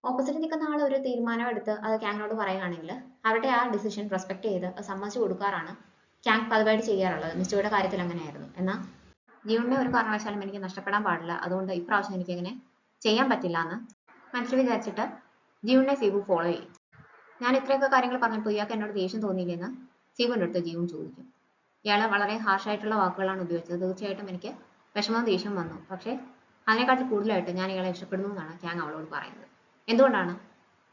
Opposite നിൽക്കുന്ന ആൾ ഒരു തീരുമാനം എടുത്ത് അത് ക്യാങ്ങിനോട് പറയുകയാണെങ്കിൽ അവരുടെ ആ ഡിസിഷൻ റെസ്പെക്ട് ചെയ്ത് അത് സമ്മതിച്ചു കൊടുക്കാറാണ് ക്യാങ് പതിവായിട്ട് ചെയ്യാറുള്ളത്. മിസ്റ്റോയുടെ കാര്യത്തിൽ അങ്ങനെയായിരുന്നു. എന്നാൽ ജിയോണിനെ ഒരു കാരണവശാലും എനിക്ക് നഷ്ടപ്പെടാൻ പാടില്ല, അതുകൊണ്ട് ഇപ്രാവശ്യം എനിക്ക് ഇങ്ങനെ ചെയ്യാൻ പറ്റില്ല എന്ന് മനസ്സിൽ വിചാരിച്ചിട്ട് ജിയോണിനെ സീവു ഫോളോ ചെയ്യും. ഞാൻ ഇത്രയൊക്കെ കാര്യങ്ങൾ പറഞ്ഞപ്പോൾ ഇയാൾക്ക് എന്നോട് ദേഷ്യം തോന്നിയില്ലെന്ന് സീവുവിൻ്റെ അടുത്ത് ജിയോൺ ചോദിക്കും. ഇയാൾ വളരെ ഹാർഷായിട്ടുള്ള വാക്കുകളാണ് ഉപയോഗിച്ചത്. തീർച്ചയായിട്ടും എനിക്ക് വിഷമവും ദേഷ്യം വന്നു. പക്ഷേ അതിനെക്കാട്ടിൽ കൂടുതലായിട്ട് ഞാൻ ഇയാളെ ഇഷ്ടപ്പെടുന്നു എന്നാണ് ക്യാങ് അവളോട് പറയുന്നത്. എന്തുകൊണ്ടാണ്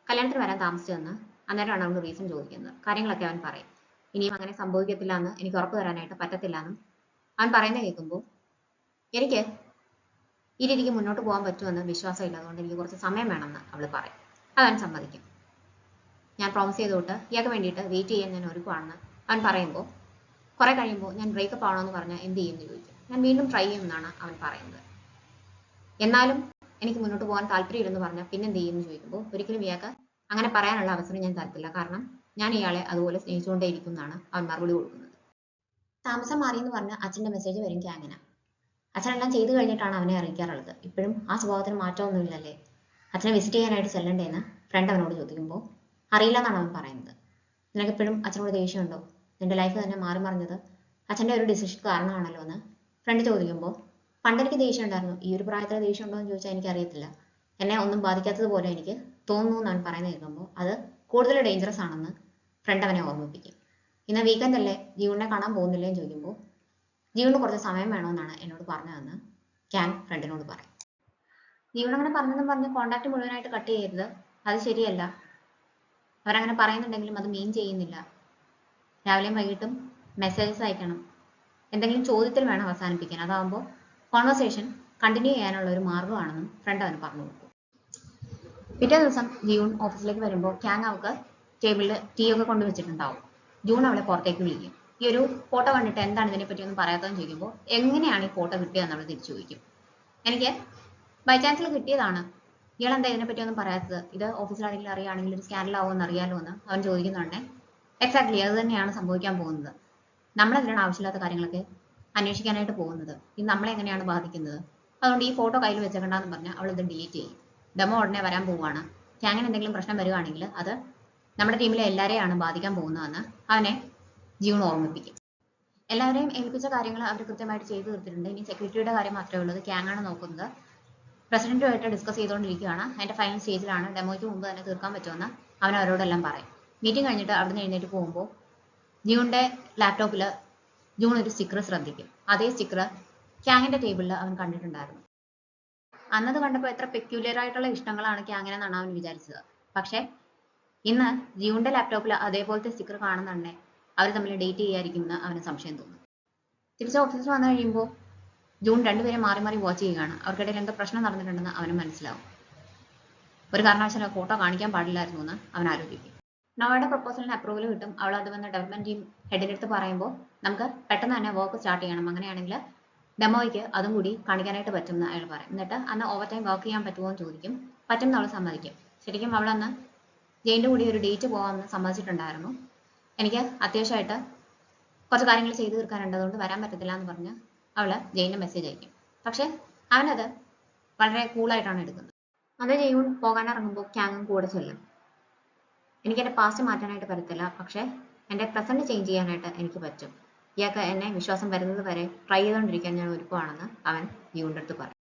കല്യാണത്തിന് വരാൻ താമസിച്ചതെന്ന് അന്നേരമാണ് അവൾ റീസൺ ചോദിക്കുന്നത്. കാര്യങ്ങളൊക്കെ അവൻ പറയും. ഇനിയും അങ്ങനെ സംഭവിക്കത്തില്ല എന്ന് എനിക്ക് ഉറപ്പ് തരാനായിട്ട് പറ്റത്തില്ല എന്നും അവൻ പറയുന്നത് കേൾക്കുമ്പോൾ എനിക്ക് ഈ രീതിക്ക് മുന്നോട്ട് പോകാൻ പറ്റുമെന്ന് വിശ്വാസമില്ല, അതുകൊണ്ട് എനിക്ക് കുറച്ച് സമയം വേണമെന്ന് അവൾ പറയും. അതവൻ സമ്മതിക്കും. ഞാൻ പ്രോമിസ് ചെയ്തോട്ട് ഇയാൾക്ക് വേണ്ടിയിട്ട് വെയിറ്റ് ചെയ്യാൻ ഞാൻ ഒരുക്കുവാണെന്ന് അവൻ പറയുമ്പോൾ കുറെ കഴിയുമ്പോൾ ഞാൻ ബ്രേക്കപ്പ് ആണോ എന്ന് പറഞ്ഞാൽ എന്ത് ചെയ്യുമെന്ന് ചോദിക്കും. ഞാൻ വീണ്ടും ട്രൈ ചെയ്യുമെന്നാണ് അവൻ പറയുന്നത്. എന്നാലും എനിക്ക് മുന്നോട്ട് പോകാൻ താല്പര്യമില്ലെന്ന് പറഞ്ഞാൽ പിന്നെ എന്ത് ചെയ്യുമെന്ന് ചോദിക്കുമ്പോൾ ഒരിക്കലും ഇയാൾക്ക് അങ്ങനെ പറയാനുള്ള അവസരം ഞാൻ തരത്തില്ല, കാരണം ഞാൻ ഇയാളെ അതുപോലെ സ്നേഹിച്ചുകൊണ്ടേയിരിക്കും എന്നാണ് അവൻ മറുപടി കൊടുക്കുന്നത്. താമസം മാറിയെന്ന് പറഞ്ഞ് അച്ഛൻ്റെ മെസ്സേജ് വരും ക്യാങ്ങിന്. അച്ഛനെല്ലാം ചെയ്തു കഴിഞ്ഞിട്ടാണ് അവനെ അറിയിക്കാറുള്ളത്. ഇപ്പോഴും ആ സ്വഭാവത്തിന് മാറ്റമൊന്നുമില്ലല്ലേ? അച്ഛനെ വിസിറ്റ് ചെയ്യാനായിട്ട് ചെല്ലണ്ടേന്ന് ഫ്രണ്ട് അവനോട് ചോദിക്കുമ്പോൾ അറിയില്ല എന്നാണ് അവൻ പറയുന്നത്. നിനക്കിപ്പോഴും അച്ഛനോട് ദേഷ്യമുണ്ടോ? നിന്റെ ലൈഫ് തന്നെ മാറി മറിഞ്ഞത് അച്ഛൻ്റെ ഒരു ഡിസിഷൻ കാരണമാണല്ലോ എന്ന് ഫ്രണ്ട് ചോദിക്കുമ്പോൾ പണ്ടെനിക്ക് ദേഷ്യം ഉണ്ടായിരുന്നു, ഈ ഒരു പ്രായത്തിൽ ദേഷ്യം ഉണ്ടോ എന്ന് ചോദിച്ചാൽ എനിക്കറിയത്തില്ല, എന്നെ ഒന്നും ബാധിക്കാത്തതുപോലെ എനിക്ക് തോന്നുന്നു എന്നാണ് പറയുന്നത് കേൾക്കുമ്പോൾ അത് കൂടുതൽ ഡേഞ്ചറസ് ആണെന്ന് ഫ്രണ്ട് അവനെ ഓർമ്മിപ്പിക്കും. ഇന്ന് വീക്കെൻഡ് അല്ലേ, ജീവനെ കാണാൻ പോകുന്നില്ലേ എന്ന് ചോദിക്കുമ്പോൾ ജീവന് കുറച്ച് സമയം വേണമെന്നാണ് എന്നോട് പറഞ്ഞതെന്ന് ക്യാങ് ഫ്രണ്ടിനോട് പറയും. ജീവൻ അങ്ങനെ പറഞ്ഞെന്നും പറഞ്ഞ് കോണ്ടാക്ട് മുഴുവനായിട്ട് കട്ട് ചെയ്യരുത്, അത് ശരിയല്ല. അവരങ്ങനെ പറയുന്നുണ്ടെങ്കിലും അത് മീൻ ചെയ്യുന്നില്ല. രാവിലെയും വൈകിട്ടും മെസ്സേജസ് അയക്കണം, എന്തെങ്കിലും ചോദ്യത്തിൽ വേണം അവസാനിപ്പിക്കാൻ, അതാകുമ്പോൾ കോൺവെർസേഷൻ കണ്ടിന്യൂ ചെയ്യാനുള്ള ഒരു മാർഗ്ഗമാണെന്നും ഫ്രണ്ട് അവന് പറഞ്ഞു കൊടുക്കും. പിറ്റേ ദിവസം ജൂൺ ഓഫീസിലേക്ക് വരുമ്പോൾ ക്യാങ് അവൾക്ക് ടേബിളിൽ ടീ ഒക്കെ കൊണ്ടുവച്ചിട്ടുണ്ടാവും. ജൂൺ അവളെ പുറത്തേക്ക് വിളിക്കും. ഈ ഒരു ഫോട്ടോ കണ്ടിട്ട് എന്താണ് ഇതിനെപ്പറ്റി ഒന്നും പറയാത്തതെന്ന് ചോദിക്കുമ്പോൾ എങ്ങനെയാണ് ഈ ഫോട്ടോ കിട്ടിയതെന്ന് അവൾ തിരിച്ചു ചോദിക്കും. എനിക്ക് ബൈ ചാൻസിൽ കിട്ടിയതാണ്, ഇയാളെന്താ ഇതിനെപ്പറ്റി ഒന്നും പറയാത്തത്, ഇത് ഓഫീസിലാണെങ്കിലും അറിയുകയാണെങ്കിൽ ഒരു സ്കാൻഡലാവുമെന്ന് അറിയാലോ എന്ന് അവൻ ചോദിക്കുന്നുണ്ടേ. എക്സാക്ട്ലി അത് തന്നെയാണ് സംഭവിക്കാൻ പോകുന്നത്. നമ്മളെന്തിനാണ് ആവശ്യമില്ലാത്ത കാര്യങ്ങളൊക്കെ അന്വേഷിക്കാനായിട്ട് പോകുന്നത്? ഇത് നമ്മളെ എങ്ങനെയാണ് ബാധിക്കുന്നത്? അതുകൊണ്ട് ഈ ഫോട്ടോ കയ്യിൽ വെച്ചേക്കണ്ടെന്ന് പറഞ്ഞാൽ അവൾ ഇത് ഡിലീറ്റ് ചെയ്യും. ഡെമോ ഉടനെ വരാൻ പോവുകയാണ്. ക്യാങ്ങിന് എന്തെങ്കിലും പ്രശ്നം വരികയാണെങ്കിൽ അത് നമ്മുടെ ടീമിലെ എല്ലാവരെയാണ് ബാധിക്കാൻ പോകുന്നതെന്ന് അവനെ ജീവൻ ഓർമ്മിപ്പിക്കും. എല്ലാവരെയും ഏൽപ്പിച്ച കാര്യങ്ങൾ അവർ കൃത്യമായിട്ട് ചെയ്തു തീർത്തിട്ടുണ്ട്. ഇനി സെക്യൂരിറ്റിയുടെ കാര്യം മാത്രമേ ഉള്ളത്. ക്യാങ്ങാണ് നോക്കുന്നത്. പ്രസിഡന്റുമായിട്ട് ഡിസ്കസ് ചെയ്തുകൊണ്ടിരിക്കുകയാണ്. അതിന്റെ ഫൈനൽ സ്റ്റേജിലാണ്. ഡെമോയ്ക്ക് മുമ്പ് തന്നെ തീർക്കാൻ പറ്റുമെന്ന് അവൻ അവരോടെല്ലാം പറയും. മീറ്റിംഗ് കഴിഞ്ഞിട്ട് അവിടുന്ന് എഴുന്നേറ്റ് പോകുമ്പോൾ ജൂണിന്റെ ലാപ്ടോപ്പിൽ ജൂൺ ഒരു സ്റ്റിക്കർ ശ്രദ്ധിക്കും. അതേ സ്റ്റിക്കർ ക്യാങ്ങിന്റെ ടേബിളിൽ അവൻ കണ്ടിട്ടുണ്ടായിരുന്നു. അന്നത് കണ്ടപ്പോൾ എത്ര പെക്യുലർ ആയിട്ടുള്ള ഇഷ്ടങ്ങളാണ് ക്യാങ്ങിനെന്നാണ് അവൻ വിചാരിച്ചത്. പക്ഷെ ഇന്ന് ജിയുടെ ലാപ്ടോപ്പിൽ അതേപോലത്തെ സ്റ്റിക്കർ കാണുന്നുണ്ടേ അവർ തമ്മിൽ ഡേറ്റ് ചെയ്യാതിരിക്കുമെന്ന് അവന് സംശയം തോന്നും. തിരിച്ച് ഓഫീസിൽ വന്നു കഴിയുമ്പോൾ ജൂൺ രണ്ടുപേരെ മാറി മാറി വാച്ച് ചെയ്യുകയാണ്. അവർക്കിടയിൽ എന്തോ പ്രശ്നം നടന്നിട്ടുണ്ടെന്ന് അവന് മനസ്സിലാവും. ഒരു കാരണവശാലും ഫോട്ടോ കാണിക്കാൻ പാടില്ലായിരുന്നു എന്ന് അവൻ ആലോചിക്കും. നോവയുടെ പ്രപ്പോസലിന് അപ്രൂവൽ കിട്ടും. അവൾ അത് വന്ന് ഡെവലപ്മെന്റ് ടീം ഹെഡിൻ്റെ അടുത്ത് പറയുമ്പോൾ നമുക്ക് പെട്ടെന്ന് തന്നെ വർക്ക് സ്റ്റാർട്ട് ചെയ്യണം, അങ്ങനെയാണെങ്കിൽ ഡെമോയ്ക്ക് അതും കൂടി കാണിക്കാനായിട്ട് പറ്റും എന്ന് അയാൾ പറയും. എന്നിട്ട് അന്ന് ഓവർ ടൈം വർക്ക് ചെയ്യാൻ പറ്റുമോ എന്ന് ചോദിക്കും. പറ്റും എന്ന് അവൾ സമ്മതിക്കും. ശരിക്കും അവൾ അന്ന് ജെയിൻ്റെ കൂടി ഒരു ഡേറ്റ് പോകാമെന്ന് സമ്മതിച്ചിട്ടുണ്ടായിരുന്നു. എനിക്ക് അത്യാവശ്യമായിട്ട് കുറച്ച് കാര്യങ്ങൾ ചെയ്തു തീർക്കാനുണ്ട്, അതുകൊണ്ട് വരാൻ പറ്റത്തില്ല എന്ന് പറഞ്ഞ് അവൾ ജെയിൻ്റെ മെസ്സേജ് അയക്കും. പക്ഷെ അവനത് വളരെ കൂളായിട്ടാണ് എടുക്കുന്നത്. അത് ജെയിൻ പോകാനിറങ്ങുമ്പോൾ ക്യാങ്ങും കൂടെ ചെല്ലും. എനിക്ക് എൻ്റെ പാസ്റ്റ് മാറ്റാനായിട്ട് പറ്റത്തില്ല, പക്ഷെ എൻ്റെ പ്രസന്റ് ചേഞ്ച് ചെയ്യാനായിട്ട് എനിക്ക് പറ്റും. ഇയാൾക്ക് എന്നെ വിശ്വാസം വരുന്നത് വരെ ട്രൈ ചെയ്തുകൊണ്ടിരിക്കാൻ ഞാൻ ഒരുക്കമാണെന്ന് അവൻ ജീവൻ്റെ അടുത്ത് പറയും.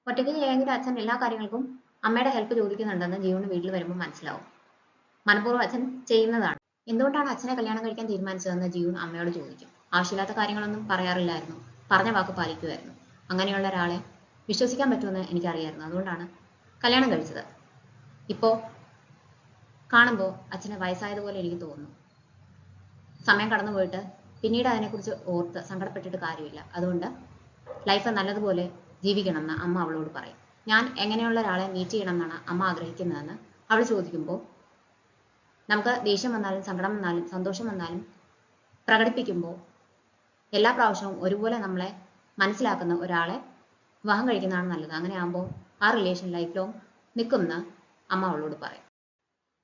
ഒറ്റയ്ക്ക് ചെയ്യാമെങ്കിൽ അച്ഛൻ എല്ലാ കാര്യങ്ങൾക്കും അമ്മയുടെ ഹെൽപ്പ് ചോദിക്കുന്നുണ്ടെന്ന് ജീവന് വീട്ടിൽ വരുമ്പോൾ മനസ്സിലാവും. മനഃപൂർവ്വം അച്ഛൻ ചെയ്യുന്നതാണ്. എന്തുകൊണ്ടാണ് അച്ഛനെ കല്യാണം കഴിക്കാൻ തീരുമാനിച്ചതെന്ന് ജീവൻ അമ്മയോട് ചോദിക്കും. ആവശ്യമില്ലാത്ത കാര്യങ്ങളൊന്നും പറയാറില്ലായിരുന്നു, പറഞ്ഞ വാക്ക് പാലിക്കുമായിരുന്നു. അങ്ങനെയുള്ള ഒരാളെ വിശ്വസിക്കാൻ പറ്റുമെന്ന് എനിക്കറിയായിരുന്നു, അതുകൊണ്ടാണ് കല്യാണം കഴിച്ചത്. ഇപ്പോൾ കാണുമ്പോൾ അച്ഛന് വയസ്സായതുപോലെ എനിക്ക് തോന്നുന്നു. സമയം കടന്നു പോയിട്ട് പിന്നീട് അതിനെക്കുറിച്ച് ഓർത്ത് സങ്കടപ്പെട്ടിട്ട് കാര്യമില്ല, അതുകൊണ്ട് ലൈഫ് നല്ലതുപോലെ ജീവിക്കണം എന്ന് അമ്മ അവളോട് പറയും. ഞാൻ എങ്ങനെയുള്ള ഒരാളെ മീറ്റ് ചെയ്യണം എന്നാണ് അമ്മ ആഗ്രഹിക്കുന്നതെന്ന് അവൾ ചോദിക്കുമ്പോൾ നമുക്ക് ദേഷ്യം വന്നാലും സങ്കടം വന്നാലും സന്തോഷം വന്നാലും പ്രകടിപ്പിക്കുമ്പോൾ എല്ലാ പ്രാവശ്യവും ഒരുപോലെ നമ്മളെ മനസ്സിലാക്കുന്ന ഒരാളെ വിവാഹം കഴിക്കുന്നതാണ് നല്ലത്. അങ്ങനെ ആകുമ്പോൾ ആ റിലേഷൻ ലൈഫ് ലോങ് നിൽക്കുമെന്ന് അമ്മ അവളോട് പറയും.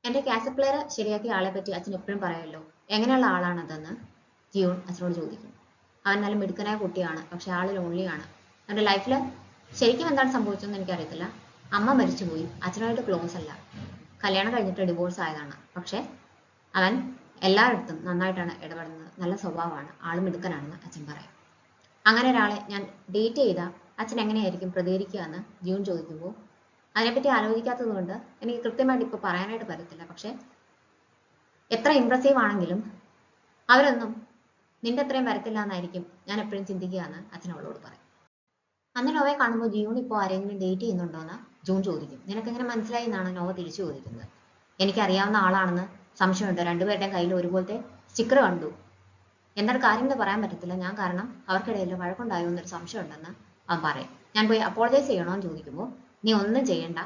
എൻ്റെ കാസറ്റ് പ്ലെയർ ശരിയാക്കിയ ആളെ പറ്റി അച്ഛൻ എപ്പോഴും പറയുമല്ലോ, എങ്ങനെയുള്ള ആളാണതെന്ന് ജിയോൺ അച്ഛനോട് ചോദിക്കും. അവൻ നല്ല മിടുക്കനായ കുട്ടിയാണ്, പക്ഷെ ആൾ ലോൺലിയാണ്. അവൻ്റെ ലൈഫിൽ ശരിക്കും എന്താണ് സംഭവിച്ചതെന്ന് എനിക്കറിയത്തില്ല. അമ്മ മരിച്ചുപോയി, അച്ഛനായിട്ട് ക്ലോസ് അല്ല, കല്യാണം കഴിഞ്ഞിട്ട് ഡിവോഴ്സ് ആയതാണ്. പക്ഷെ അവൻ എല്ലായിടത്തും നന്നായിട്ടാണ് ഇടപെടുന്നത്, നല്ല സ്വഭാവമാണ്, ആളും മിടുക്കനാണെന്ന് അച്ഛൻ പറയും. അങ്ങനെ ഒരാളെ ഞാൻ ഡേറ്റ് ചെയ്ത അച്ഛൻ എങ്ങനെയായിരിക്കും പ്രതികരിക്കുക എന്ന് ജിയൂൺ ചോദിക്കുമ്പോൾ അതിനെപ്പറ്റി ആലോചിക്കാത്തത് കൊണ്ട് എനിക്ക് കൃത്യമായിട്ട് ഇപ്പോൾ പറയാനായിട്ട് പറ്റത്തില്ല. പക്ഷെ എത്ര ഇംപ്രസീവ് ആണെങ്കിലും അവരൊന്നും നിന്റെ അത്രയും വരത്തില്ല എന്നായിരിക്കും ഞാൻ എപ്പോഴും ചിന്തിക്കുക എന്ന് അച്ഛൻ അവളോട് പറയും. അന്ന് നോവയെ കാണുമ്പോൾ ജിയൂൺ ഇപ്പോൾ ആരെങ്കിലും ഡേറ്റ് ചെയ്യുന്നുണ്ടോ എന്ന് ജൂൺ ചോദിക്കും. നിനക്ക് എങ്ങനെ മനസ്സിലായി എന്നാണ് നോവ തിരിച്ചു ചോദിക്കുന്നത്. എനിക്കറിയാവുന്ന ആളാണെന്ന് സംശയമുണ്ട്, രണ്ടുപേരുടെയും കയ്യിൽ ഒരുപോലത്തെ സ്റ്റിക്കർ കണ്ടു, എന്നാൽ കാര്യങ്ങൾ പറയാൻ പറ്റത്തില്ല ഞാൻ, കാരണം അവർക്കിടയിൽ വഴക്കുണ്ടായോ എന്നൊരു സംശയം ഉണ്ടെന്ന് അവൻ പറയും. ഞാൻ പോയി അപ്പോളജൈസ് ചെയ്യണോ എന്ന് ചോദിക്കുമ്പോൾ നീ ഒന്നും ചെയ്യണ്ട,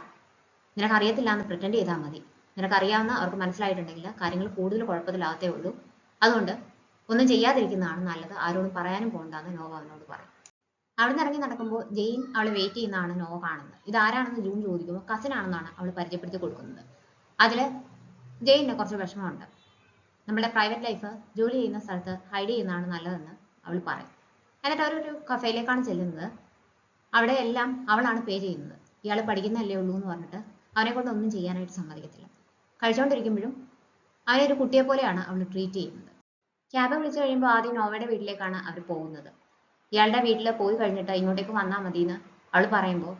നിനക്ക് അറിയത്തില്ല എന്ന് പ്രിറ്റൻഡ് ചെയ്താൽ മതി, നിനക്കറിയാവുന്ന അവർക്ക് മനസ്സിലായിട്ടുണ്ടെങ്കിൽ കാര്യങ്ങൾ കൂടുതൽ കുഴപ്പത്തിലാകത്തേ ഉള്ളൂ, അതുകൊണ്ട് ഒന്നും ചെയ്യാതിരിക്കുന്നതാണ് നല്ലത്, ആരോടും പറയാനും പോകണ്ടെന്ന് നോവ അവനോട് പറയും. അവിടെ നിന്ന് ഇറങ്ങി നടക്കുമ്പോൾ ജെയിൻ അവളെ വെയിറ്റ് ചെയ്യുന്നതാണ് നോവ കാണുന്നത്. ഇതാരാണെന്ന് ജൂൺ ചോദിക്കുമ്പോൾ കസിൻ ആണെന്നാണ് അവൾ പരിചയപ്പെടുത്തി കൊടുക്കുന്നത്. അതിൽ ജെയിനിന് കുറച്ച് വിഷമമുണ്ട്. നമ്മുടെ പ്രൈവറ്റ് ലൈഫ് ജോലി ചെയ്യുന്ന സ്ഥലത്ത് ഹൈഡ് ചെയ്യുന്നതാണ് നല്ലതെന്ന് അവൾ പറയും. എന്നിട്ട് അവരൊരു കഫേയിലേക്കാണ് ചെല്ലുന്നത്. അവിടെ എല്ലാം അവളാണ് പേ ചെയ്യുന്നത്. ഇയാൾ പഠിക്കുന്നല്ലേ ഉള്ളൂ എന്ന് പറഞ്ഞിട്ട് അവനെ കൊണ്ട് ഒന്നും ചെയ്യാനായിട്ട് സമ്മതിക്കത്തില്ല. കഴിച്ചുകൊണ്ടിരിക്കുമ്പോഴും അവനെ ഒരു കുട്ടിയെ പോലെയാണ് അവൾ ട്രീറ്റ് ചെയ്യുന്നത്. ക്യാബ് വിളിച്ചു കഴിയുമ്പോൾ ആദ്യം നോവയുടെ വീട്ടിലേക്കാണ് അവർ പോകുന്നത്. ഇയാളുടെ വീട്ടിൽ പോയി കഴിഞ്ഞിട്ട് ഇങ്ങോട്ടേക്ക് വന്നാൽ മതി എന്ന് അവൾ പറയുമ്പോൾ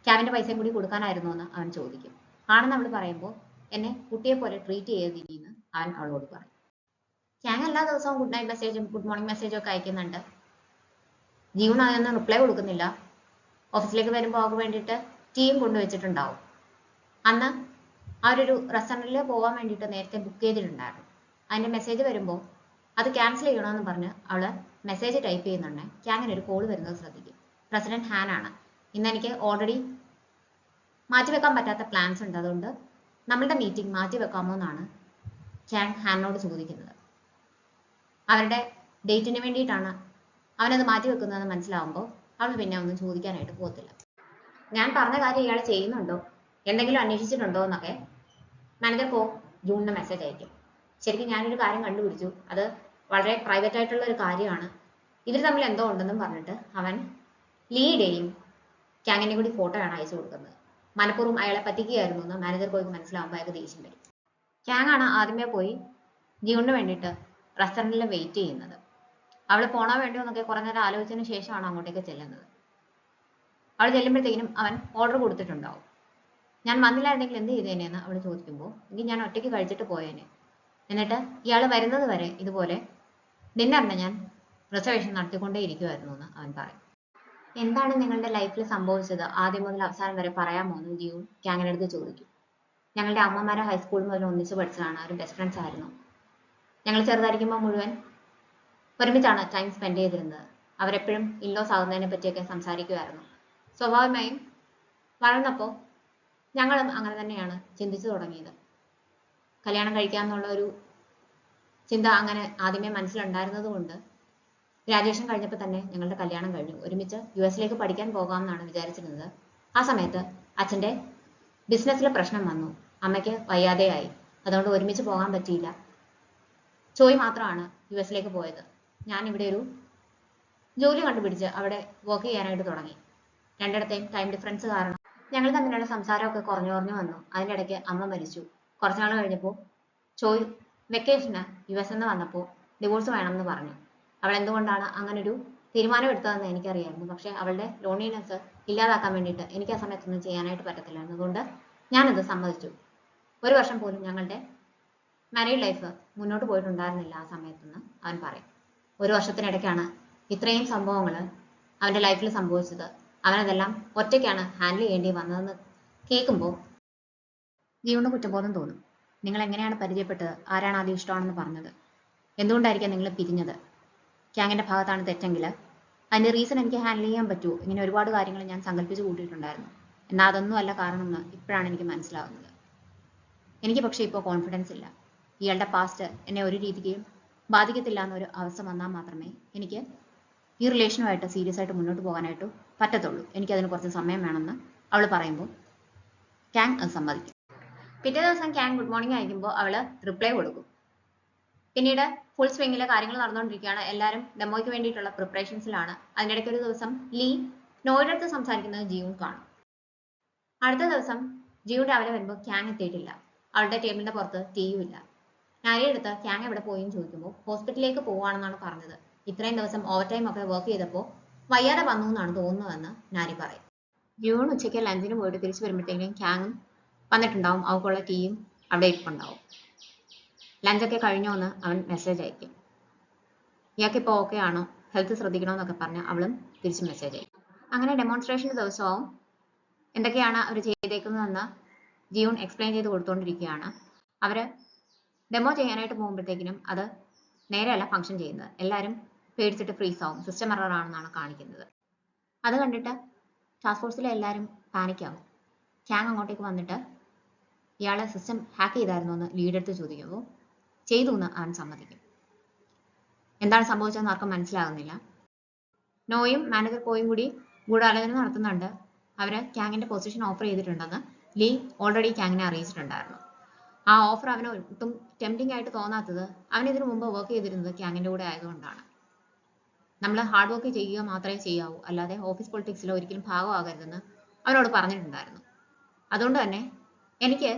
ക്യാബിന്റെ പൈസയും കൂടി കൊടുക്കാനായിരുന്നു എന്ന് അവൻ ചോദിക്കും. ആണെന്ന് അവൾ പറയുമ്പോൾ എന്നെ കുട്ടിയെ പോലെ ട്രീറ്റ് ചെയ്തിരിക്കുന്നു അവൻ അവളോട് പറയും. ക്യാങ് എല്ലാ ദിവസവും ഗുഡ് നൈറ്റ് മെസ്സേജും ഗുഡ് മോർണിംഗ് മെസ്സേജും ഒക്കെ അയക്കുന്നുണ്ട്. ജീവൻ അതിനൊന്നും റിപ്ലൈ കൊടുക്കുന്നില്ല. ഓഫീസിലേക്ക് വരുമ്പോൾ അവർക്ക് വേണ്ടിയിട്ട് ടീം കൊണ്ടുവച്ചിട്ടുണ്ടാവും. അന്ന് അവരൊരു റെസ്റ്റോറൻറ്റിൽ പോകാൻ വേണ്ടിയിട്ട് നേരത്തെ ബുക്ക് ചെയ്തിട്ടുണ്ടായിരുന്നു. അതിൻ്റെ മെസ്സേജ് വരുമ്പോൾ അത് ക്യാൻസൽ ചെയ്യണമെന്ന് പറഞ്ഞ് അവൾ മെസ്സേജ് ടൈപ്പ് ചെയ്യുന്നുണ്ട്. ക്യാങ്ങിന് ഒരു കോൾ വരുന്നത് ശ്രദ്ധിക്കും. പ്രസിഡന്റ് ഹാൻ ആണ്. ഇന്ന് എനിക്ക് ഓൾറെഡി മാറ്റിവെക്കാൻ പറ്റാത്ത പ്ലാൻസ് ഉണ്ട്, അതുകൊണ്ട് നമ്മളുടെ മീറ്റിംഗ് മാറ്റിവെക്കാമോ എന്നാണ് ക്യാങ് ഹാനോട് ചോദിക്കുന്നത്. അവരുടെ ഡേറ്റിന് വേണ്ടിയിട്ടാണ് അവനത് മാറ്റിവെക്കുന്നതെന്ന് മനസ്സിലാവുമ്പോൾ അവൾ പിന്നെ ഒന്നും ചോദിക്കാനായിട്ട് പോകത്തില്ല. ഞാൻ പറഞ്ഞ കാര്യം ഇയാൾ ചെയ്യുന്നുണ്ടോ, എന്തെങ്കിലും അന്വേഷിച്ചിട്ടുണ്ടോ എന്നൊക്കെ മാനേജർ പോ ജൂണിന് മെസ്സേജ് അയക്കും. ശരിക്കും ഞാനൊരു കാര്യം കണ്ടുപിടിച്ചു, അത് വളരെ പ്രൈവറ്റ് ആയിട്ടുള്ള ഒരു കാര്യമാണ്, ഇവർ തമ്മിൽ എന്തോ ഉണ്ടെന്നും പറഞ്ഞിട്ട് അവൻ ലീയുടെയും ക്യാങ്ങിൻ്റെയും കൂടി ഫോട്ടോയാണ് അയച്ചു കൊടുക്കുന്നത്. മനഃപൂർവ്വം അയാളെ പറ്റിക്കുകയായിരുന്നു എന്ന് മാനേജർ പോയി മനസ്സിലാവുമ്പോൾ അയാൾക്ക് ദേഷ്യം വരും. ക്യാങ് ആണ് ആദ്യമേ പോയി ജിയൂണിന് വേണ്ടിയിട്ട് റെസ്റ്റോറൻറ്റിൽ വെയിറ്റ് ചെയ്യുന്നത്. അവൾ പോണോ വേണ്ടോ എന്നൊക്കെ കുറേ നേരം ആലോചിച്ചതിന് ശേഷമാണ് അങ്ങോട്ടേക്ക് ചെല്ലുന്നത്. അവൾ ചെല്ലുമ്പോഴത്തേക്കിനും അവൻ ഓർഡർ കൊടുത്തിട്ടുണ്ടാവും. ഞാൻ വന്നില്ലായിരുന്നെങ്കിൽ എന്ത് ചെയ്തേനെന്ന് അവൾ ചോദിക്കുമ്പോൾ എങ്കിൽ ഞാൻ ഒറ്റയ്ക്ക് കഴിച്ചിട്ട് പോയേനെ, എന്നിട്ട് ഇയാൾ വരുന്നത് വരെ ഇതുപോലെ ഡിന്നറിന് ഞാൻ റിസർവേഷൻ നടത്തിക്കൊണ്ടേ ഇരിക്കുമായിരുന്നു എന്ന് അവൻ പറയും. എന്താണ് നിങ്ങളുടെ ലൈഫിൽ സംഭവിച്ചത് ആദ്യം മുതൽ അവസാനം വരെ പറയാമോ എന്ന് ജിയൂൺ ക്യാങ്ങിൻ്റെ അടുത്ത് ചോദിക്കും. ഞങ്ങളുടെ അമ്മമാരെ ഹൈസ്കൂൾ മുതൽ ഒന്നിച്ച് പഠിച്ചതാണ്, അവർ ബെസ്റ്റ് ഫ്രണ്ട്സ് ആയിരുന്നു. ഞങ്ങൾ ചെറുതായിരിക്കുമ്പോൾ മുഴുവൻ ഒരുമിച്ചാണ് ടൈം സ്പെൻഡ് ചെയ്തിരുന്നത്. അവരെപ്പോഴും ഇല്ലോസ് ആകുന്നതിനെ പറ്റിയൊക്കെ സംസാരിക്കുമായിരുന്നു. സ്വാഭാവികമായും വളർന്നപ്പോൾ ഞങ്ങളും അങ്ങനെ തന്നെയാണ് ചിന്തിച്ചു തുടങ്ങിയത്. കല്യാണം കഴിക്കാമെന്നുള്ള ഒരു ചിന്ത അങ്ങനെ ആദ്യമേ മനസ്സിലുണ്ടായിരുന്നത് കൊണ്ട് ഗ്രാജുവേഷൻ കഴിഞ്ഞപ്പോൾ തന്നെ ഞങ്ങളുടെ കല്യാണം കഴിഞ്ഞു. ഒരുമിച്ച് US പഠിക്കാൻ പോകാമെന്നാണ് വിചാരിച്ചിരുന്നത്. ആ സമയത്ത് അച്ഛൻ്റെ ബിസിനസ്സിൽ പ്രശ്നം വന്നു, അമ്മയ്ക്ക് വയ്യാതെയായി, അതുകൊണ്ട് ഒരുമിച്ച് പോകാൻ പറ്റിയില്ല. ചോയ് മാത്രമാണ് US പോയത്. ഞാൻ ഇവിടെ ഒരു ജോലി കണ്ടുപിടിച്ച് അവിടെ വർക്ക് ചെയ്യാനായിട്ട് തുടങ്ങി. രണ്ടിടത്തെയും ടൈം ഡിഫറൻസ് കാരണം ഞങ്ങൾ തമ്മിലുള്ള സംസാരമൊക്കെ കുറഞ്ഞു കുറഞ്ഞു വന്നു. അതിൻ്റെ ഇടയ്ക്ക് അമ്മ മരിച്ചു. കുറച്ച് നാൾ കഴിഞ്ഞപ്പോൾ ചോയ് വെക്കേഷന് US വന്നപ്പോൾ ഡിവോഴ്സ് വേണമെന്ന് പറഞ്ഞു. അവൾ എന്തുകൊണ്ടാണ് അങ്ങനൊരു തീരുമാനം എടുത്തതെന്ന് എനിക്കറിയായിരുന്നു. പക്ഷേ അവളുടെ ലോൺലിനെസ് ഇല്ലാതാക്കാൻ വേണ്ടിയിട്ട് എനിക്ക് ആ സമയത്തൊന്നും ചെയ്യാനായിട്ട് പറ്റത്തില്ലായിരുന്നു. അതുകൊണ്ട് ഞാനത് സമ്മതിച്ചു. ഒരു വർഷം പോലും ഞങ്ങളുടെ മാരീഡ് ലൈഫ് മുന്നോട്ട് പോയിട്ടുണ്ടായിരുന്നില്ല ആ സമയത്തെന്ന് അവൻ പറയും. ഒരു വർഷത്തിനിടയ്ക്കാണ് ഇത്രയും സംഭവങ്ങൾ അവൻ്റെ ലൈഫിൽ സംഭവിച്ചത്. അവനതെല്ലാം ഒറ്റയ്ക്കാണ് ഹാൻഡിൽ ചെയ്യേണ്ടി വന്നതെന്ന് കേൾക്കുമ്പോൾ ജീവന് കുറ്റബോധം തോന്നും. നിങ്ങൾ എങ്ങനെയാണ് പരിചയപ്പെട്ടത്, ആരാണ് ആദ്യം ഇഷ്ടമാണെന്ന് പറഞ്ഞത്, എന്തുകൊണ്ടായിരിക്കാം നിങ്ങൾ പിരിഞ്ഞത്, ക്യാങ്ങിൻ്റെ ഭാഗത്താണ് തെറ്റെങ്കിൽ അതിൻ്റെ റീസൺ എനിക്ക് ഹാൻഡിൽ ചെയ്യാൻ പറ്റുമോ, ഇങ്ങനെ ഒരുപാട് കാര്യങ്ങൾ ഞാൻ സങ്കല്പിച്ച് കൂട്ടിയിട്ടുണ്ടായിരുന്നു. എന്നാൽ അതൊന്നും അല്ല കാരണമെന്ന് ഇപ്പോഴാണ് എനിക്ക് മനസ്സിലാവുന്നത്. എനിക്ക് പക്ഷേ ഇപ്പോൾ കോൺഫിഡൻസ് ഇല്ല. ഇയാളുടെ പാസ്റ്റ് എന്നെ ഒരു രീതിക്കും ബാധിക്കത്തില്ല എന്നൊരു അവസ്ഥ വന്നാൽ മാത്രമേ എനിക്ക് ഈ റിലേഷനുമായിട്ട് സീരിയസ് ആയിട്ട് മുന്നോട്ട് പോകാനായിട്ട് പറ്റത്തുള്ളൂ. എനിക്കതിന് കുറച്ച് സമയം വേണമെന്ന് അവൾ പറയുമ്പോൾ ക്യാങ് അത് സമ്മതിക്കും. പിറ്റേ ദിവസം ക്യാങ് ഗുഡ് മോർണിംഗ് അയക്കുമ്പോൾ അവൾ റിപ്ലൈ കൊടുക്കും. പിന്നീട് ഫുൾ സ്വിങ്ങിലെ കാര്യങ്ങൾ നടന്നുകൊണ്ടിരിക്കുകയാണ്. എല്ലാവരും ഡെമോയ്ക്ക് വേണ്ടിയിട്ടുള്ള പ്രിപ്പറേഷൻസിലാണ്. അതിനിടയ്ക്ക് ഒരു ദിവസം ലീ നോയുടെ അടുത്ത് സംസാരിക്കുന്നത് ജിയൂൺ കാണും. അടുത്ത ദിവസം ജിയുടെ രാവിലെ വരുമ്പോൾ ക്യാങ് എത്തിയിട്ടില്ല. അവളുടെ ടേബിളിന്റെ പുറത്ത് ടീയും ഇല്ല. നാരിയെ എടുത്ത് ക്യാങ് എവിടെ പോയെന്ന് ചോദിക്കുമ്പോൾ ഹോസ്പിറ്റലിലേക്ക് പോവാണെന്നാണ് പറഞ്ഞത്. ഇത്രയും ദിവസം ഓവർ ടൈം ഒക്കെ വർക്ക് ചെയ്തപ്പോൾ വയ്യാതെ വന്നു എന്നാണ് തോന്നുന്നതെന്ന് നാരി പറയും. ജൂൺ ഉച്ചയ്ക്ക് ലഞ്ചിന് പോയിട്ട് തിരിച്ചു വരുമ്പോഴത്തേക്കും ക്യാങ്ങും വന്നിട്ടുണ്ടാവും. അവൾക്കുള്ള ടീയും അവിടെ ഇരിപ്പുണ്ടാവും. ലഞ്ചൊക്കെ കഴിഞ്ഞോ എന്ന് അവൻ മെസ്സേജ് അയക്കും. ഇയാൾക്കിപ്പോൾ ഓക്കെ ആണോ, ഹെൽത്ത് ശ്രദ്ധിക്കണമെന്നൊക്കെ പറഞ്ഞ് അവളും തിരിച്ച് മെസ്സേജ് അയക്കും. അങ്ങനെ ഡെമോൺസ്ട്രേഷൻ്റെ ദിവസവും എന്തൊക്കെയാണ് അവർ ചെയ്തേക്കുന്നതെന്ന് ജിയൂൺ എക്സ്പ്ലെയിൻ ചെയ്ത് കൊടുത്തുകൊണ്ടിരിക്കുകയാണ്. അവർ ഡെമോ ചെയ്യാനായിട്ട് പോകുമ്പോഴത്തേക്കിനും അത് നേരെയല്ല ഫംഗ്ഷൻ ചെയ്യുന്നത്. എല്ലാവരും പേടിച്ചിട്ട് ഫ്രീസ് ആവും. സിസ്റ്റം എറർ ആണെന്നാണ് കാണിക്കുന്നത്. അത് കണ്ടിട്ട് ടാസ്ക് ഫോഴ്സിലെ എല്ലാവരും പാനിക്കാവും. ക്യാങ് അങ്ങോട്ടേക്ക് വന്നിട്ട് ഇയാളെ സിസ്റ്റം ഹാക്ക് ചെയ്തായിരുന്നു എന്ന് ലീഡെടുത്ത് ചോദിക്കുമ്പോൾ ചെയ്തു എന്ന് അവൻ സമ്മതിക്കും. എന്താണ് സംഭവിച്ചതെന്ന് ആർക്കും മനസ്സിലാകുന്നില്ല. നോയും മാനേജർ കോയും കൂടി ഗൂഢാലോചന നടത്തുന്നുണ്ട്. അവര് ക്യാങ്ങിന്റെ പൊസിഷൻ ഓഫർ ചെയ്തിട്ടുണ്ടെന്ന് ലീ ഓൾറെഡി ക്യാങ്ങിനെ അറിയിച്ചിട്ടുണ്ടായിരുന്നു. ആ ഓഫർ അവന് ഒട്ടും ടെംപ്റ്റിംഗ് ആയിട്ട് തോന്നാത്തത് അവൻ ഇതിനു മുമ്പ് വർക്ക് ചെയ്തിരുന്നത് ക്യാങ്ങിന്റെ കൂടെ ആയതുകൊണ്ടാണ്. നമ്മൾ ഹാർഡ് വർക്ക് ചെയ്യുക മാത്രമേ ചെയ്യാവൂ, അല്ലാതെ ഓഫീസ് പൊളിറ്റിക്സിൽ ഒരിക്കലും ഭാഗമാകരുതെന്ന് അവനോട് പറഞ്ഞിട്ടുണ്ടായിരുന്നു. അതുകൊണ്ട് തന്നെ എനിക്ക്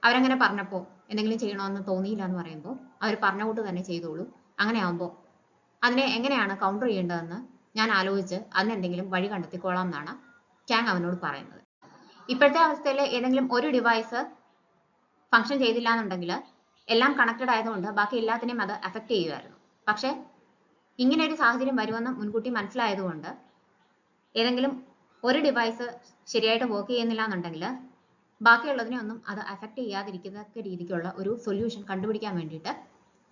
അവരങ്ങനെ പറഞ്ഞപ്പോൾ എന്തെങ്കിലും ചെയ്യണമെന്ന് തോന്നിയില്ല എന്ന് പറയുമ്പോൾ അവർ പറഞ്ഞ കൂട്ട് തന്നെ ചെയ്തോളൂ. അങ്ങനെ ആകുമ്പോൾ അതിനെ എങ്ങനെയാണ് കൗണ്ടർ ചെയ്യേണ്ടതെന്ന് ഞാൻ ആലോചിച്ച് അതിനെന്തെങ്കിലും വഴി കണ്ടെത്തിക്കോളാം എന്നാണ് ക്യാങ് അവനോട് പറയുന്നത്. ഇപ്പോഴത്തെ അവസ്ഥയിൽ ഏതെങ്കിലും ഒരു ഡിവൈസ് ഫംഗ്ഷൻ ചെയ്തില്ല എന്നുണ്ടെങ്കിൽ എല്ലാം കണക്റ്റഡ് ആയതുകൊണ്ട് ബാക്കി എല്ലാത്തിനെയും അത് അഫക്റ്റ് ചെയ്യുമായിരുന്നു. പക്ഷേ ഇങ്ങനെ ഒരു സാഹചര്യം വരുമെന്ന് മുൻകൂട്ടി മനസ്സിലായതുകൊണ്ട് ഏതെങ്കിലും ഒരു ഡിവൈസ് ശരിയായിട്ട് വർക്ക് ചെയ്യുന്നില്ല എന്നുണ്ടെങ്കിൽ ബാക്കിയുള്ളതിനെ ഒന്നും അത് അഫക്റ്റ് ചെയ്യാതിരിക്കുന്ന രീതിക്കുള്ള ഒരു സൊല്യൂഷൻ കണ്ടുപിടിക്കാൻ വേണ്ടിയിട്ട്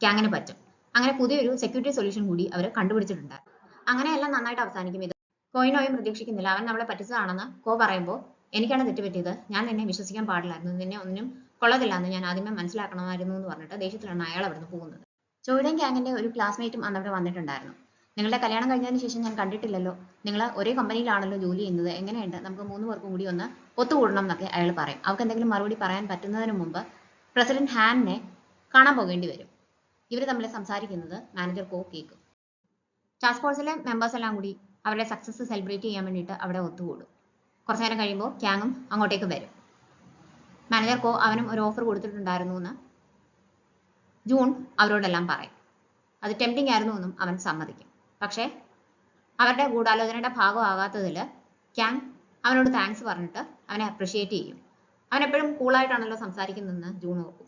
ക്യാങ്ങിന് പറ്റും. അങ്ങനെ പുതിയൊരു സെക്യൂരിറ്റി സൊല്യൂഷൻ കൂടി അവർ കണ്ടുപിടിച്ചിട്ടുണ്ട്. അങ്ങനെയെല്ലാം നന്നായിട്ട് അവസാനിക്കും. ഇത് കോയിനോയും പ്രതീക്ഷിക്കുന്നില്ല. അവൻ നമ്മളെ പറ്റിച്ചതാണെന്ന് കോ പറയുമ്പോൾ എനിക്കാണ് തെറ്റുപറ്റിയത്, ഞാൻ നിന്നെ വിശ്വസിക്കാൻ പാടില്ലായിരുന്നു, നിന്നെ ഒന്നിനും കൊള്ളതില്ല എന്ന് ഞാൻ ആദ്യമേ മനസ്സിലാക്കണമായിരുന്നു എന്ന് പറഞ്ഞിട്ട് ദേഷ്യത്തിലാണ് അയാൾ അവിടുന്ന് പോകുന്നത്. ചോയിഡൻ ഗ്യാങ്ങിന്റെ ഒരു ക്ലാസ്മേറ്റും അന്ന് അവിടെ വന്നിട്ടുണ്ടായിരുന്നു. നിങ്ങളുടെ കല്യാണം കഴിഞ്ഞതിന് ശേഷം ഞാൻ കണ്ടിട്ടില്ലല്ലോ, നിങ്ങൾ ഒരേ കമ്പനിയിലാണല്ലോ ജോലി ചെയ്യുന്നത്, എങ്ങനെയുണ്ട്, നമുക്ക് 3 പേർക്കും കൂടി ഒന്ന് ഒത്തുകൂടണം എന്നൊക്കെ അയാൾ പറയും. അവർക്ക് എന്തെങ്കിലും മറുപടി പറയാൻ പറ്റുന്നതിന് മുമ്പ് പ്രസിഡന്റ് ഹാനിനെ കാണാൻ പോകേണ്ടി വരും. ഇവർ തമ്മിൽ സംസാരിക്കുന്നത് മാനേജർ കോ കേൾക്കും. ടാസ്ക് ഫോഴ്സിലെ മെമ്പേഴ്സ് എല്ലാം കൂടി അവരുടെ സക്സസ് സെലിബ്രേറ്റ് ചെയ്യാൻ വേണ്ടിയിട്ട് അവിടെ ഒത്തുകൂടും. കുറച്ചു നേരം കഴിയുമ്പോൾ ക്യാങ്ങും അങ്ങോട്ടേക്ക് വരും. മാനേജർ കോ അവനും ഒരു ഓഫർ കൊടുത്തിട്ടുണ്ടായിരുന്നു എന്ന് ജൂൺ അവരോടെല്ലാം പറയും. അത് ടെംപ്റ്റിംഗ് ആയിരുന്നു എന്നും അവൻ സമ്മതിക്കും. പക്ഷേ അവരുടെ ഗൂഢാലോചനയുടെ ഭാഗമാകാത്തതിൽ ക്യാങ് അവനോട് താങ്ക്സ് പറഞ്ഞിട്ട് അവനെ അപ്രിഷിയേറ്റ് ചെയ്യും. അവൻ എപ്പോഴും കൂളായിട്ടാണല്ലോ സംസാരിക്കുന്നതെന്ന് ജൂൺ ഓർക്കും.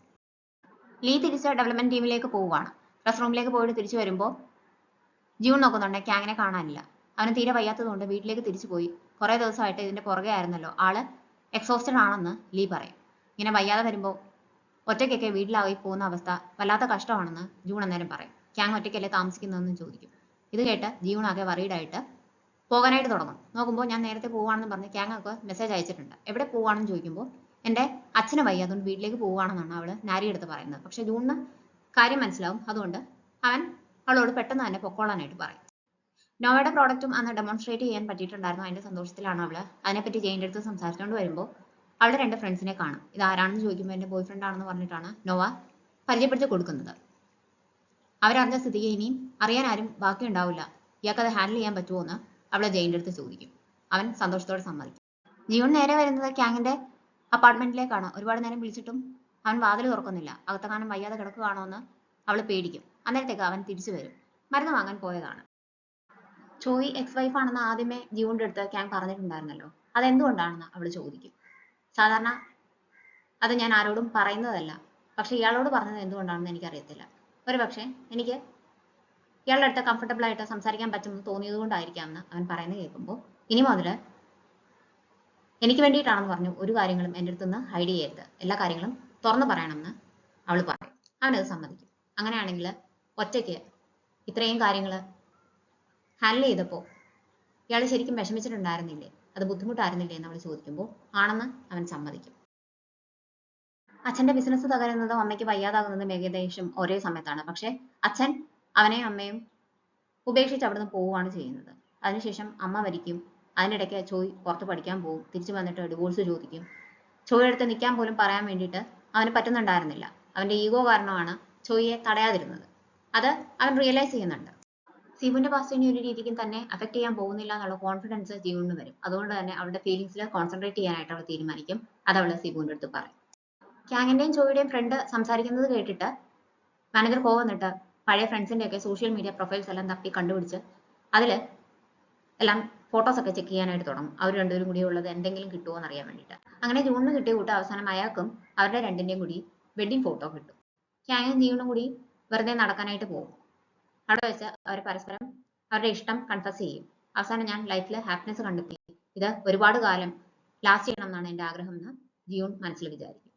ലീ തിരിച്ച് ഡെവലപ്മെന്റ് ടീമിലേക്ക് പോവുകയാണ്. റെസ്റ്റ് റൂമിലേക്ക് പോയിട്ട് തിരിച്ചു വരുമ്പോൾ ജൂൺ നോക്കുന്നുണ്ട്, ക്യാങ്ങിനെ കാണാനില്ല. അവന് തീരെ വയ്യാത്തതുകൊണ്ട് വീട്ടിലേക്ക് തിരിച്ചു പോയി. കുറേ ദിവസമായിട്ട് ഇതിന്റെ പുറകെ ആയിരുന്നല്ലോ, ആള് എക്സോസ്റ്റഡ് ആണെന്ന് ലീ പറയും. ഇങ്ങനെ വയ്യാതെ വരുമ്പോൾ ഒറ്റയ്ക്കൊക്കെ വീട്ടിലായി പോകുന്ന അവസ്ഥ വല്ലാത്ത കഷ്ടമാണെന്ന് ജൂൺ അന്നേരം പറയും. ക്യാങ് ഒറ്റയ്ക്കല്ലേ താമസിക്കുന്നതെന്ന് ചോദിക്കും. ഇത് കേട്ട് ജൂൺ ആകെ വറീഡായിട്ട് പോകാനായിട്ട് തുടങ്ങും. നോക്കുമ്പോൾ ഞാൻ നേരത്തെ പോവുകയാണെന്ന് പറഞ്ഞ് ക്യാങ് ഒക്കെ മെസ്സേജ് അയച്ചിട്ടുണ്ട്. എവിടെ പോവുകയാണെന്ന് ചോദിക്കുമ്പോൾ എൻ്റെ അച്ഛന് വയ്യ, അതുകൊണ്ട് വീട്ടിലേക്ക് പോവുകയാണെന്നാണ് അവൾ നാരിയെടുത്ത് പറയുന്നത്. പക്ഷേ ജൂണിന് കാര്യം മനസ്സിലാവും. അതുകൊണ്ട് അവൻ അവളോട് പെട്ടെന്ന് തന്നെ പൊക്കോളാനായിട്ട് പറയും. നോവയുടെ പ്രോഡക്റ്റും അന്ന് ഡെമോൺസ്ട്രേറ്റ് ചെയ്യാൻ പറ്റിയിട്ടുണ്ടായിരുന്നു. അതിന്റെ സന്തോഷത്തിലാണ് അവള്. അതിനെപ്പറ്റി ജെയിൻ്റെ അടുത്ത് സംസാരിച്ചുകൊണ്ട് വരുമ്പോൾ അവളുടെ 2 ഫ്രണ്ട്സിനെ കാണും. ഇത് ആരാണെന്ന് ചോദിക്കുമ്പോൾ എൻ്റെ ബോയ് ഫ്രണ്ട് ആണെന്ന് പറഞ്ഞിട്ടാണ് നോവ പരിചയപ്പെടുത്തി കൊടുക്കുന്നത്. അവരറിഞ്ഞ സ്ഥിതിക്ക് ഇനിയും അറിയാൻ ആരും ബാക്കി ഉണ്ടാവില്ല, ഇയാൾക്കത് ഹാൻഡിൽ ചെയ്യാൻ പറ്റുമോ എന്ന് അവളെ ജെയിൻ്റെ അടുത്ത് ചോദിക്കും. അവൻ സന്തോഷത്തോടെ സമ്മതിക്കും. ജീവൻ നേരെ വരുന്നത് ക്യാങ്ങിന്റെ അപ്പാർട്ട്മെന്റിലേക്കാണ്. ഒരുപാട് നേരം വിളിച്ചിട്ടും അവൻ വാതിൽ തുറക്കുന്നില്ല. അകത്തെങ്ങാനും വയ്യാതെ കിടക്കുകയാണോ എന്ന് അവൾ പേടിക്കും. അന്നേരത്തേക്ക് അവൻ തിരിച്ചു വരും. മരുന്ന് വാങ്ങാൻ പോയതാണ്. ചോയ് എക്സ് വൈഫ് ആണെന്ന് ആദ്യമേ ജീവന്റെ അടുത്ത് ക്യാങ് പറഞ്ഞിട്ടുണ്ടായിരുന്നല്ലോ, അതെന്തുകൊണ്ടാണെന്ന് അവൾ ചോദിക്കും. സാധാരണ അത് ഞാൻ ആരോടും പറയുന്നതല്ല, പക്ഷെ ഇയാളോട് പറഞ്ഞത് എന്തുകൊണ്ടാണെന്ന് എനിക്കറിയത്തില്ല. ഒരു പക്ഷേ എനിക്ക് ഇയാളുടെ അടുത്ത് കംഫർട്ടബിൾ ആയിട്ട് സംസാരിക്കാൻ പറ്റുമെന്ന് തോന്നിയത് കൊണ്ടായിരിക്കാം എന്ന് അവൻ പറയുന്നത് കേൾക്കുമ്പോൾ ഇനി മുതൽ എനിക്ക് വേണ്ടിയിട്ടാണെന്ന് പറഞ്ഞു ഒരു കാര്യങ്ങളും എൻ്റെ അടുത്തുനിന്ന് ഹൈഡ് ചെയ്യരുത്, എല്ലാ കാര്യങ്ങളും തുറന്നു പറയണമെന്ന് അവൾ പറയും. അവനത് സമ്മതിക്കും. അങ്ങനെയാണെങ്കിൽ ഒറ്റയ്ക്ക് ഇത്രയും കാര്യങ്ങൾ ഹാൻഡിൽ ചെയ്തപ്പോൾ ഇയാൾ ശരിക്കും വിഷമിച്ചിട്ടുണ്ടായിരുന്നില്ലേ, അത് ബുദ്ധിമുട്ടായിരുന്നില്ലേ എന്ന് അവൾ ചോദിക്കുമ്പോൾ ആണെന്ന് അവൻ സമ്മതിക്കും. അച്ഛന്റെ ബിസിനസ് തകരുന്നതും അമ്മയ്ക്ക് വയ്യാതാകുന്നതും ഏകദേശം ഒരേ സമയത്താണ്. പക്ഷെ അച്ഛൻ അവനെയും അമ്മയും ഉപേക്ഷിച്ച് അവിടുന്ന് പോവുകയാണ് ചെയ്യുന്നത്. അതിനുശേഷം അമ്മ മരിക്കും. അതിനിടയ്ക്ക് ചോയ് പുറത്ത് പഠിക്കാൻ പോകും. തിരിച്ചു വന്നിട്ട് ഡിവോഴ്സ് ചോദിക്കും. ചോയ് അടുത്ത് നിൽക്കാൻ പോലും പറയാൻ വേണ്ടിയിട്ട് അവന് പറ്റുന്നുണ്ടായിരുന്നില്ല. അവന്റെ ഈഗോ കാരണമാണ് ചോയിയെ തടയാതിരുന്നത്. അത് അവൻ റിയലൈസ് ചെയ്യുന്നുണ്ട്. സിബുവിന്റെ പാസ്റ്റിനെ ഒരു രീതിക്കും തന്നെ അഫക്ട് ചെയ്യാൻ പോകുന്നില്ല എന്നുള്ള കോൺഫിഡൻസ് ജിയൂണിന് വരും. അതുകൊണ്ട് തന്നെ അവളുടെ ഫീലിംഗ്സിൽ കോൺസെൻട്രേറ്റ് ചെയ്യാനായിട്ട് അവൾ തീരുമാനിക്കും. അത് അവള് സിബുവിന്റെ അടുത്ത് പറയും. ക്യാങ്ങിന്റെയും ജോയുടെയും ഫ്രണ്ട് സംസാരിക്കുന്നത് കേട്ടിട്ട് മാനേജർ കോ വന്നിട്ട് പഴയ ഫ്രണ്ട്സിന്റെ ഒക്കെ സോഷ്യൽ മീഡിയ പ്രൊഫൈൽസ് എല്ലാം തപ്പി കണ്ടുപിടിച്ച് അതില് എല്ലാം ഫോട്ടോസ് ഒക്കെ ചെക്ക് ചെയ്യാനായിട്ട് തുടങ്ങും. അവർ രണ്ടുപേരും കൂടി ഉള്ളത് എന്തെങ്കിലും കിട്ടുമോ എന്ന് അറിയാൻ വേണ്ടിയിട്ട്. അങ്ങനെ ജൂണിന് കിട്ടിയ കൂട്ട് അവസാനം അയാൾക്കും അവരുടെ രണ്ടിന്റെയും കൂടി വെഡിങ് ഫോട്ടോ കിട്ടും. ക്യാങ്ങും ജിയൂണും കൂടി വെറുതെ നടക്കാനായിട്ട് പോകും. അവിടെ വെച്ച് അവർ പരസ്പരം അവരുടെ ഇഷ്ടം കൺഫസ് ചെയ്യും. അവസാനം ഞാൻ ലൈഫിൽ ഹാപ്പിനെസ് കണ്ടെത്തി, ഇത് ഒരുപാട് കാലം ലാസ്റ്റ് ചെയ്യണം എന്നാണ് എന്റെ ആഗ്രഹം എന്ന് ജിയൂൺ മനസ്സിൽ വിചാരിക്കും.